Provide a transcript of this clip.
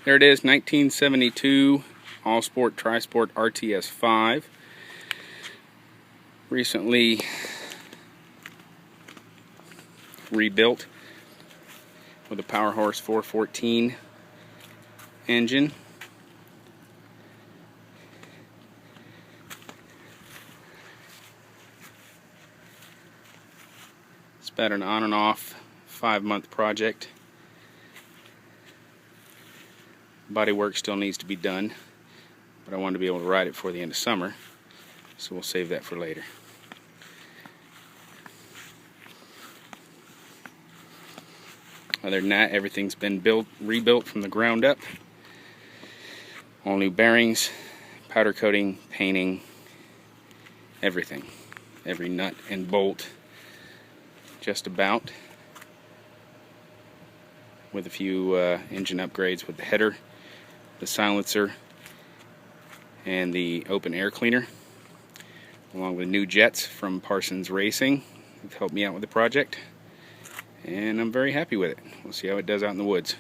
There it is, 1972 Alsport Trisport RTS-5. Recently rebuilt with a Power Horse 414 engine. It's about an on and off 5-month project. Body work still needs to be done, but I wanted to be able to ride it before the end of summer, so we'll save that for later. Other than that, everything's been rebuilt from the ground up. All new bearings, powder coating, painting, everything. Every nut and bolt, just about. With a few engine upgrades with the header, the silencer, and the open air cleaner, along with new jets from Parsons Racing. They've helped me out with the project, and I'm very happy with it. We'll see how it does out in the woods.